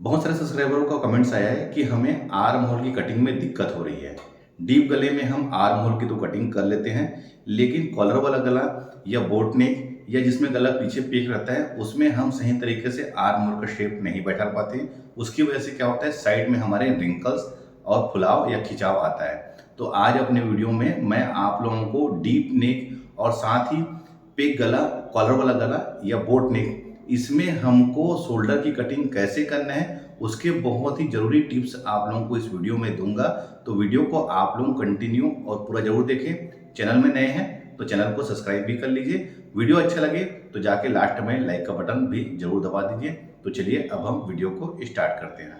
बहुत सारे सब्सक्राइबरों का कमेंट्स आया है कि हमें आर्म होल की कटिंग में दिक्कत हो रही है। डीप गले में हम आर्म होल की तो कटिंग कर लेते हैं, लेकिन कॉलर वाला गला या बोट नेक या जिसमें गला पीछे पेक रहता है उसमें हम सही तरीके से आर्म होल का शेप नहीं बैठा पाते। उसकी वजह से क्या होता है, साइड में हमारे रिंकल्स और फुलाव या खिंचाव आता है। तो आज अपने वीडियो में मैं आप लोगों को डीप नेक और साथ ही पेक गला, कॉलर वाला गला या बोट नेक, इसमें हमको शोल्डर की कटिंग कैसे करना है उसके बहुत ही ज़रूरी टिप्स आप लोगों को इस वीडियो में दूंगा। तो वीडियो को आप लोग कंटिन्यू और पूरा जरूर देखें। चैनल में नए हैं तो चैनल को सब्सक्राइब भी कर लीजिए। वीडियो अच्छा लगे तो जाके लास्ट में लाइक का बटन भी जरूर दबा दीजिए। तो चलिए अब हम वीडियो को स्टार्ट करते हैं।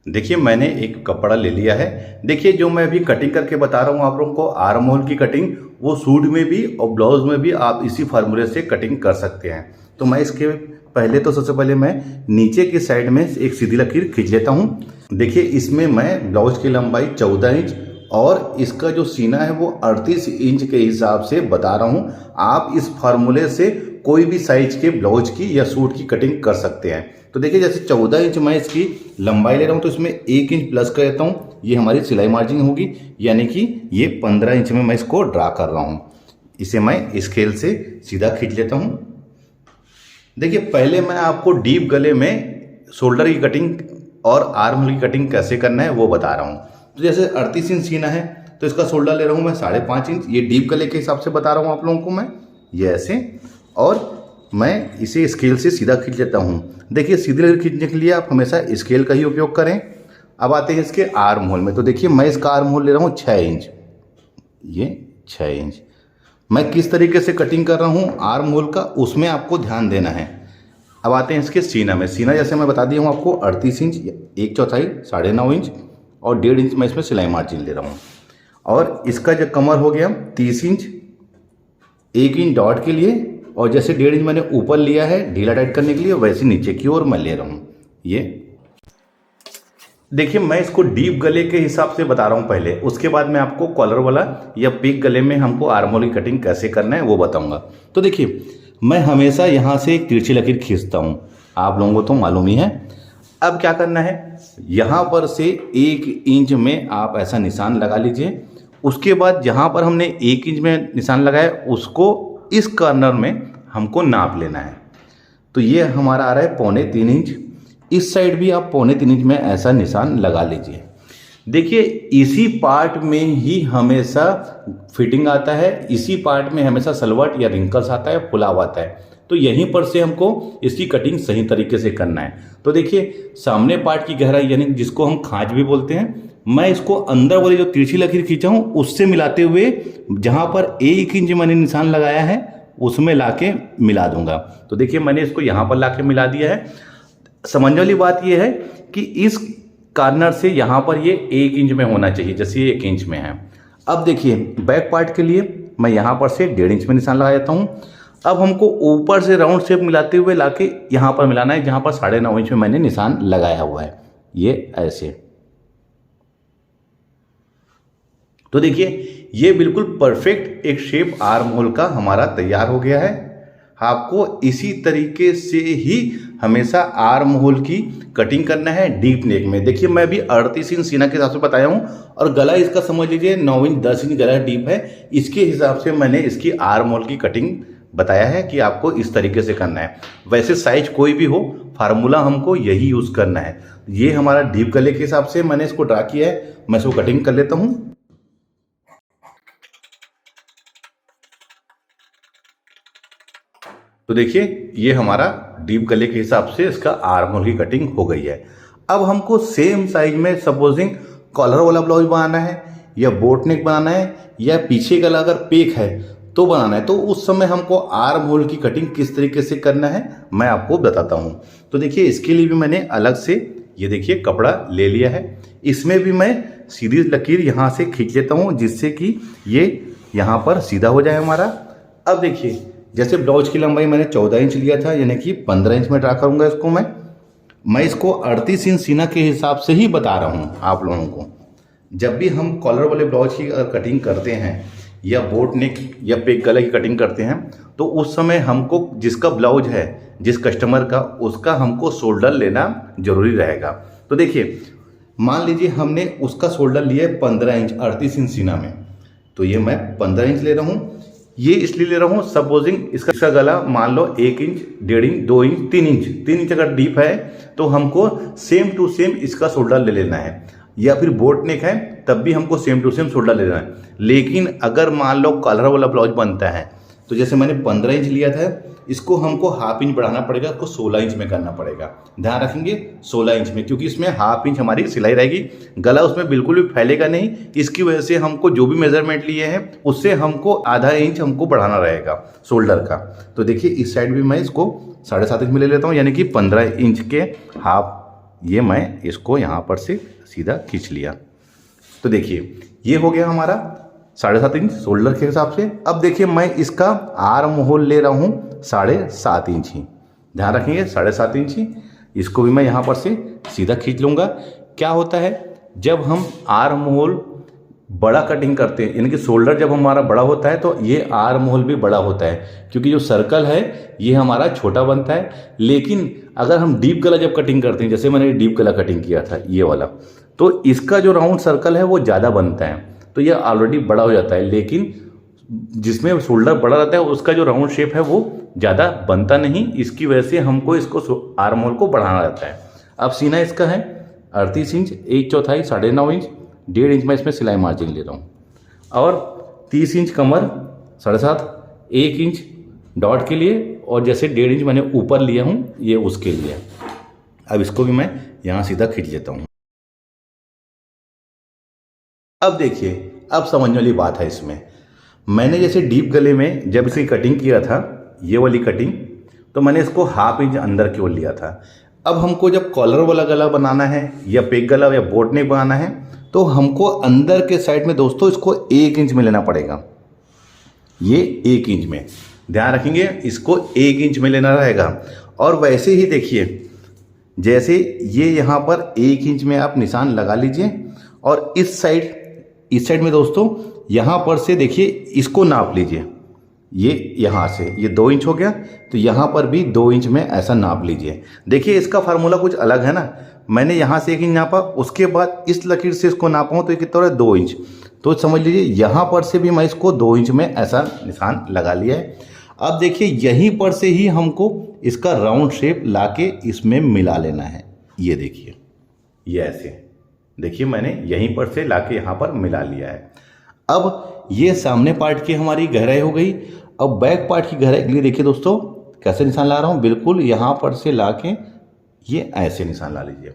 देखिए मैंने एक कपड़ा ले लिया है। देखिए जो मैं अभी कटिंग करके बता रहा हूँ आप लोगों को आर्म होल की कटिंग, वो सूट में भी और ब्लाउज में भी आप इसी फार्मूले से कटिंग कर सकते हैं। तो मैं इसके पहले तो सबसे पहले मैं नीचे की साइड में एक सीधी लकीर खींच लेता हूँ। देखिए इसमें मैं ब्लाउज की लंबाई 14 इंच और इसका जो सीना है वो 38 इंच के हिसाब से बता रहा हूँ। आप इस फार्मूले से कोई भी साइज के ब्लाउज की या सूट की कटिंग कर सकते हैं। तो देखिए जैसे 14 इंच मैं इसकी लंबाई ले रहा हूँ तो इसमें 1 इंच प्लस कर देता हूँ। ये हमारी सिलाई मार्जिन होगी, यानी कि ये 15 इंच में मैं इसको ड्रा कर रहा हूँ। इसे मैं स्केल से सीधा खींच लेता हूँ। देखिए पहले मैं आपको डीप गले में शोल्डर की कटिंग और आर्म होल की कटिंग कैसे करना है वो बता रहा हूँ। तो जैसे 38 इंच सीना है तो इसका शोल्डर ले रहा हूँ मैं 5.5 इंच। ये डीप गले के हिसाब से बता रहा हूँ आप लोगों को मैं, ये ऐसे, और मैं इसे स्केल से सीधा खींच लेता हूँ। देखिए सीधी लकीर खींचने के लिए आप हमेशा स्केल का ही उपयोग करें। अब आते हैं इसके आर्म होल में। तो देखिए मैं इसका आर्म होल ले रहा हूँ 6 इंच, ये 6 इंच। मैं किस तरीके से कटिंग कर रहा हूँ आर्म होल का, उसमें आपको ध्यान देना है। अब आते हैं इसके सीना में। सीना जैसे मैं बता दिया हूँ आपको 38 इंच, 1/4 9.5 इंच और 1.5 इंच मैं इसमें सिलाई मार्जिन ले रहा हूँ। और इसका जो कमर हो गया 30 इंच, 1 इंच डॉट के लिए, और जैसे 1.5 इंच मैंने ऊपर लिया है ढीला टाइट करने के लिए, वैसे नीचे की ओर मैं ले रहा हूँ। ये देखिए मैं इसको डीप गले के हिसाब से बता रहा हूँ पहले, उसके बाद मैं आपको कॉलर वाला या पिक गले में हमको आर्म होल की कटिंग कैसे करना है वो बताऊंगा। तो देखिए मैं हमेशा यहाँ से एक तिरछी लकीर खींचता हूँ, आप लोगों को तो मालूम ही है। अब क्या करना है, यहाँ पर से 1 इंच में आप ऐसा निशान लगा लीजिए। उसके बाद जहाँ पर हमने 1 इंच में निशान लगाया उसको इस कॉर्नर में हमको नाप लेना है। तो ये हमारा आ रहा है 3.25 इंच। इस साइड भी आप 3.25 इंच में ऐसा निशान लगा लीजिए। देखिए इसी पार्ट में ही हमेशा फिटिंग आता है, इसी पार्ट में हमेशा सलवट या रिंकल्स आता है, फुलाव आता है। तो यहीं पर से हमको इसकी कटिंग सही तरीके से करना है। तो देखिए सामने पार्ट की गहराई यानी जिसको हम खांच भी बोलते हैं, मैं इसको अंदर वाली जो तिरछी लकीर खींचा हूँ उससे मिलाते हुए जहाँ पर 1 इंच मैंने निशान लगाया है उसमें लाके मिला दूंगा। तो देखिए मैंने इसको यहाँ पर लाके मिला दिया है। समझने वाली बात यह है कि इस कॉर्नर से यहाँ पर ये 1 इंच में होना चाहिए, जैसे ये 1 इंच में है। अब देखिए बैक पार्ट के लिए मैं यहाँ पर से 1.5 इंच में निशान लगा देता हूँ। अब हमको ऊपर से राउंड शेप मिलाते हुए लाके यहाँ पर मिलाना है जहाँ पर 9.5 इंच में मैंने निशान लगाया हुआ है, ये ऐसे। तो देखिए ये बिल्कुल परफेक्ट एक शेप आर्म होल का हमारा तैयार हो गया है। आपको इसी तरीके से ही हमेशा आर्म होल की कटिंग करना है डीप नेक में। देखिए मैं भी 38 इंच सीना के हिसाब से बताया हूँ और गला इसका समझ लीजिए 9 इंच 10 इंच गला डीप है। इसके हिसाब से मैंने इसकी आर्म होल की कटिंग बताया है कि आपको इस तरीके से करना है। वैसे साइज कोई भी हो, फार्मूला हमको यही यूज़ करना है। ये हमारा डीप गले के हिसाब से मैंने इसको ड्रा किया है। मैं इसको कटिंग कर लेता हूँ। तो देखिए ये हमारा डीप गले के हिसाब से इसका आर्म होल की कटिंग हो गई है। अब हमको सेम साइज में सपोजिंग कॉलर वाला ब्लाउज बनाना है या बोट नेक बनाना है या पीछे गला अगर पेक है तो बनाना है, तो उस समय हमको आर्म होल की कटिंग किस तरीके से करना है मैं आपको बताता हूँ। तो देखिए इसके लिए भी मैंने अलग से ये देखिए कपड़ा ले लिया है। इसमें भी मैं सीधी लकीर यहाँ से खींच लेता हूँ जिससे कि ये यहाँ पर सीधा हो जाए हमारा। अब देखिए जैसे ब्लाउज की लंबाई मैंने 14 इंच लिया था, यानी कि 15 इंच में ड्रा करूंगा इसको मैं इसको 38 इंच सीना के हिसाब से ही बता रहा हूं आप लोगों को। जब भी हम कॉलर वाले ब्लाउज की अगर कटिंग करते हैं या बोट नेक या पेक गला की कटिंग करते हैं तो उस समय हमको जिसका ब्लाउज है, जिस कस्टमर का, उसका हमको शोल्डर लेना जरूरी रहेगा। तो देखिए, मान लीजिए हमने उसका शोल्डर लिया है 15 इंच 38 इंच सीना में, तो ये मैं 15 इंच ले रहा हूँ। ये इसलिए ले रहा हूँ, सपोजिंग इसका गला मान लो 1 इंच, 1.5 इंच, 2 इंच, 3 इंच अगर डीप है तो हमको सेम टू सेम इसका शोल्डर ले लेना है, या फिर बोट नेक है तब भी हमको सेम टू सेम शोल्डर ले लेना है। लेकिन अगर मान लो कॉलर वाला ब्लाउज बनता है तो जैसे मैंने 15 इंच लिया था, इसको हमको हाफ इंच बढ़ाना पड़ेगा, इसको 16 इंच में करना पड़ेगा। ध्यान रखेंगे 16 इंच में, क्योंकि इसमें हाफ इंच हमारी सिलाई रहेगी, गला उसमें बिल्कुल भी फैलेगा नहीं। इसकी वजह से हमको जो भी मेजरमेंट लिए हैं उससे हमको आधा इंच हमको बढ़ाना रहेगा शोल्डर का। तो देखिए इस साइड भी मैं इसको 7.5 इंच में ले लेता हूँ, यानी कि 15 इंच के हाफ ये मैं इसको यहाँ पर से सीधा खींच लिया। तो देखिए ये हो गया हमारा 7.5 इंच शोल्डर के हिसाब से। अब देखिए मैं इसका आर्म होल ले रहा हूँ 7.5 इंच ही। ध्यान रखेंगे 7.5 इंच ही, इसको भी मैं यहाँ पर से सीधा खींच लूँगा। क्या होता है जब हम आर्म होल बड़ा कटिंग करते हैं, यानी कि शोल्डर जब हमारा बड़ा होता है तो ये आर्म होल भी बड़ा होता है, क्योंकि जो सर्कल है ये हमारा छोटा बनता है। लेकिन अगर हम डीप गला जब कटिंग करते हैं, जैसे मैंने डीप गला कटिंग किया था ये वाला, तो इसका जो राउंड सर्कल है वो ज़्यादा बनता है, तो ये ऑलरेडी बड़ा हो जाता है। लेकिन जिसमें शोल्डर बड़ा रहता है उसका जो राउंड शेप है वो ज़्यादा बनता नहीं, इसकी वजह से हमको इसको आर्म होल को बढ़ाना रहता है। अब सीना इसका है 38 इंच, 1/4, 9.5 इंच, 1.5 इंच में इसमें सिलाई मार्जिन ले रहा हूँ, और 30 इंच कमर, 7.5, 1 इंच डॉट के लिए, और जैसे 1.5 इंच मैंने ऊपर लिया हूँ ये उसके लिए। अब इसको भी मैं यहाँ सीधा खींच लेता हूँ। अब देखिए, अब समझने वाली बात है इसमें, मैंने जैसे डीप गले में जब इसकी कटिंग किया था, ये वाली कटिंग, तो मैंने इसको हाफ इंच अंदर की ओर लिया था। अब हमको जब कॉलर वाला गला बनाना है या पेक गला या बोट नेक बनाना है तो हमको अंदर के साइड में दोस्तों इसको 1 इंच में लेना पड़ेगा, ये 1 इंच में। ध्यान रखेंगे इसको 1 इंच में लेना रहेगा। और वैसे ही देखिए, जैसे ये यहाँ पर 1 इंच में आप निशान लगा लीजिए, और इस साइड में दोस्तों यहाँ पर से देखिए इसको नाप लीजिए, ये यहाँ से ये 2 इंच हो गया, तो यहाँ पर भी 2 इंच में ऐसा नाप लीजिए। देखिए इसका फार्मूला कुछ अलग है ना, मैंने यहाँ से 1 इंच नापा, उसके बाद इस लकीर से इसको नापा हूँ तो ये कितना है 2 इंच, तो समझ लीजिए यहाँ पर से भी मैं इसको 2 इंच में ऐसा निशान लगा लिया है। अब देखिए यहीं पर से ही हमको इसका राउंड शेप लाके इसमें मिला लेना है। ये देखिए ये ऐसे, देखिए मैंने यहीं पर से लाके यहाँ पर मिला लिया है। अब ये सामने पार्ट की हमारी गहराई हो गई। अब बैक पार्ट की गहराई के लिए देखिए दोस्तों कैसे निशान ला रहा हूँ, बिल्कुल यहाँ पर से लाके ये ऐसे निशान ला लीजिए।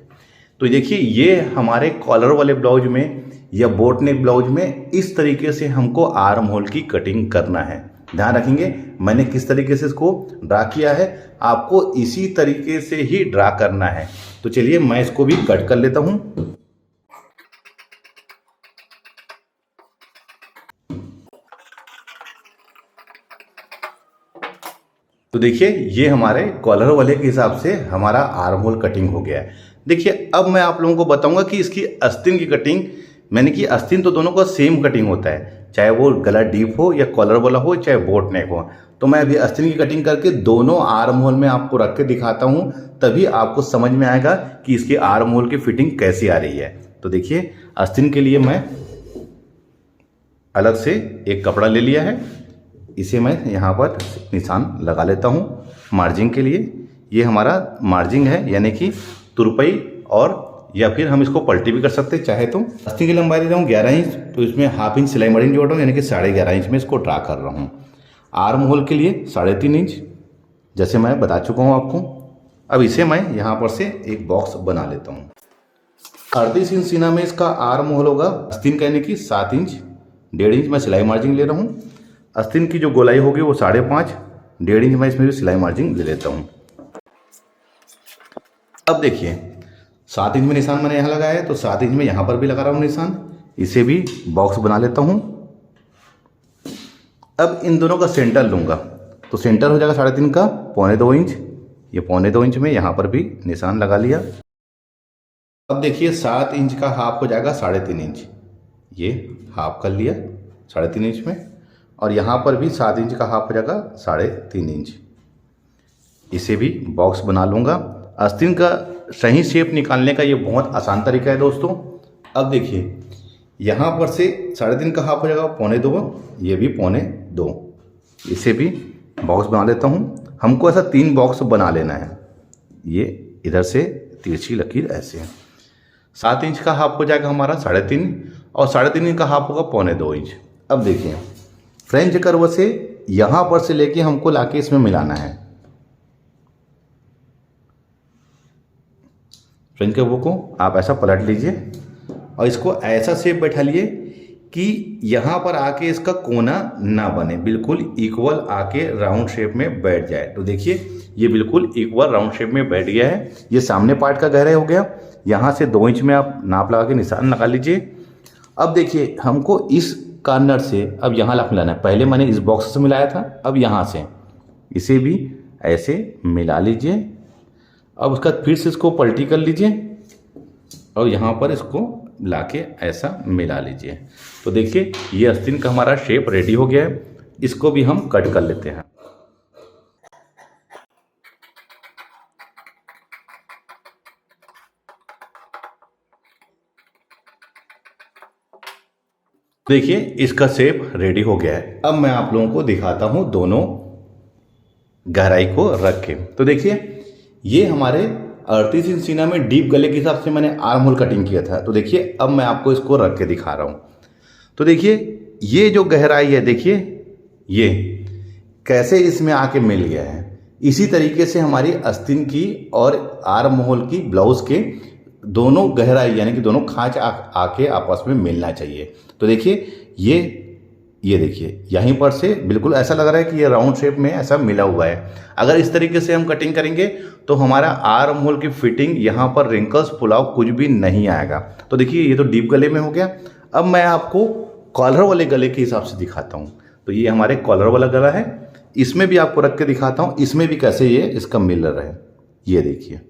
तो देखिए ये हमारे कॉलर वाले ब्लाउज में या बोट नेक ब्लाउज में इस तरीके से हमको आर्म होल की कटिंग करना है। ध्यान रखेंगे मैंने किस तरीके से इसको ड्रा किया है, आपको इसी तरीके से ही ड्रा करना है। तो चलिए मैं इसको भी कट कर लेता हूँ। तो देखिए ये हमारे कॉलर वाले के हिसाब से हमारा आर्म होल कटिंग हो गया है। देखिए अब मैं आप लोगों को बताऊंगा कि इसकी आस्तीन की कटिंग, मैंने की आस्तीन तो दोनों का सेम कटिंग होता है, चाहे वो गला डीप हो या कॉलर वाला हो चाहे बोट नेक हो। तो मैं अभी आस्तीन की कटिंग करके दोनों आर्म होल में आपको रख के दिखाता हूँ, तभी आपको समझ में आएगा कि इसके आर्म होल की फिटिंग कैसी आ रही है। तो देखिए आस्तीन के लिए मैं अलग से एक कपड़ा ले लिया है, इसे मैं यहाँ पर निशान लगा लेता हूँ मार्जिंग के लिए। ये हमारा मार्जिंग है, यानी कि तुरपाई, और या फिर हम इसको पलटी भी कर सकते हैं चाहे तो। आस्तीन की लंबाई ले रहा हूँ 11 इंच, तो इसमें हाफ इंच सिलाई मार्जिन जोड़ रहा हूँ, यानी कि 11.5 इंच में इसको ड्रा कर रहा हूँ। आर्म होल के लिए 3.5 इंच, जैसे मैं बता चुका हूँ आपको। अब इसे मैं यहाँ पर से एक बॉक्स बना लेता हूँ। 38 इंच सीना में इसका आर्म होल होगा, आस्तीन का यानी कि 7 इंच, 1.5 इंच मैं सिलाई मार्जिन ले रहा हूँ। आस्तीन की जो गोलाई होगी वो 5.5, 1.5 इंच मैं इसमें भी सिलाई मार्जिन ले लेता हूँ। अब देखिए 7 इंच में निशान मैंने यहाँ लगाया है, तो 7 इंच में यहाँ पर भी लगा रहा हूँ निशान, इसे भी बॉक्स बना लेता हूँ। अब इन दोनों का सेंटर लूँगा, तो सेंटर हो जाएगा 3.5 का 2.25 इंच, ये 2.25 इंच में यहाँ पर भी निशान लगा लिया। अब देखिए 7 इंच का हाफ हो जाएगा 3.5 इंच, ये हाफ कर लिया 3.5 इंच में। और यहाँ पर भी 7 इंच का हाफ हो जाएगा 3.5 इंच। इसे भी बॉक्स बना लूँगा। आस्तीन का सही शेप निकालने का ये बहुत आसान तरीका है दोस्तों। अब देखिए यहाँ पर से 3.5 का हाफ हो जाएगा 2.25, ये भी 2.25। इसे भी बॉक्स बना लेता हूँ। हमको ऐसा 3 बॉक्स बना लेना है। ये इधर से तिरछी लकीर ऐसे है। 7 इंच का हाफ हो जाएगा हमारा 3.5 और 3.5 इंच का हाफ होगा 2.25 इंच। अब देखिए फ्रेंच कर्व से यहाँ पर से लेके हमको लाके इसमें मिलाना है। फ्रेंच कर्व को आप ऐसा पलट लीजिए और इसको ऐसा शेप बैठा लिए कि यहाँ पर आके इसका कोना ना बने, बिल्कुल इक्वल आके राउंड शेप में बैठ जाए। तो देखिए ये बिल्कुल इक्वल राउंड शेप में बैठ गया है। ये सामने पार्ट का गहराई हो गया। यहाँ से 2 इंच में आप नाप लगा के निशान लगा लीजिए। अब देखिए हमको इस कॉर्नर से अब यहाँ मिलाना है। पहले मैंने इस बॉक्स से मिलाया था, अब यहाँ से इसे भी ऐसे मिला लीजिए। अब उसका फिर से इसको पलटी कर लीजिए और यहाँ पर इसको लाके ऐसा मिला लीजिए। तो देखिए ये आस्तीन का हमारा शेप रेडी हो गया है। इसको भी हम कट कर लेते हैं। देखिए इसका शेप रेडी हो गया है। अब मैं आप लोगों को दिखाता हूं दोनों गहराई को रख के। तो देखिए ये हमारे 38 इंच सीना में डीप गले के हिसाब से मैंने आर्म होल कटिंग किया था। तो देखिए अब मैं आपको इसको रख के दिखा रहा हूं। तो देखिए ये जो गहराई है, देखिए ये कैसे इसमें आके मिल गया है। इसी तरीके से हमारी आस्तीन की और आर्म होल की ब्लाउज के दोनों गहराई यानी कि दोनों खांच आके आपस में मिलना चाहिए। तो देखिए ये देखिए यहीं पर से बिल्कुल ऐसा लग रहा है कि ये राउंड शेप में ऐसा मिला हुआ है। अगर इस तरीके से हम कटिंग करेंगे तो हमारा आर्म होल की फिटिंग यहाँ पर रिंकल्स पुलाव कुछ भी नहीं आएगा। तो देखिए ये तो डीप गले में हो गया। अब मैं आपको कॉलर वाले गले के हिसाब से दिखाता हूँ। तो ये हमारे कॉलर वाला गला है। इसमें भी आपको रख के दिखाता हूँ, इसमें भी कैसे ये इसका मिलर है। ये देखिए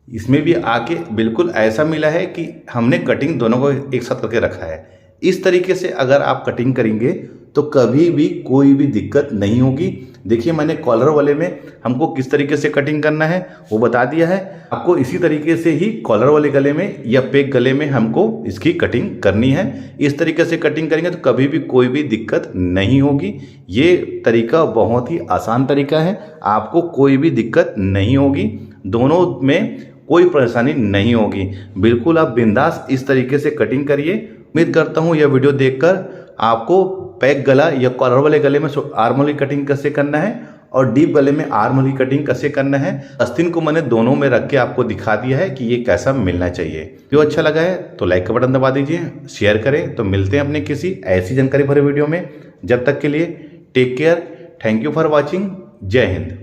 इसमें भी आके बिल्कुल ऐसा मिला है कि हमने कटिंग दोनों को एक साथ करके रखा है। इस तरीके से अगर आप कटिंग करेंगे तो कभी भी कोई भी दिक्कत नहीं होगी। देखिए मैंने कॉलर वाले में हमको किस तरीके से कटिंग करना है वो बता दिया है। आपको इसी तरीके से ही कॉलर वाले गले में या पेक गले में हमको इसकी कटिंग करनी है। इस तरीके से कटिंग करेंगे तो कभी भी कोई भी दिक्कत नहीं होगी। ये तरीका बहुत ही आसान तरीका है, आपको कोई भी दिक्कत नहीं होगी, दोनों में कोई परेशानी नहीं होगी। बिल्कुल आप बिंदास इस तरीके से कटिंग करिए। उम्मीद करता हूँ यह वीडियो देखकर आपको पैक गला या कॉलर वाले गले में आर्म होल की कटिंग कैसे करना है और डीप गले में आर्म होल की कटिंग कैसे करना है, आस्तीन को मैंने दोनों में रख के आपको दिखा दिया है कि ये कैसा मिलना चाहिए। जो अच्छा लगा है तो लाइक का बटन दबा दीजिए, शेयर करें। तो मिलते हैं अपने किसी ऐसी जानकारी भरे वीडियो में। जब तक के लिए take care, thank you for watching, जय हिंद।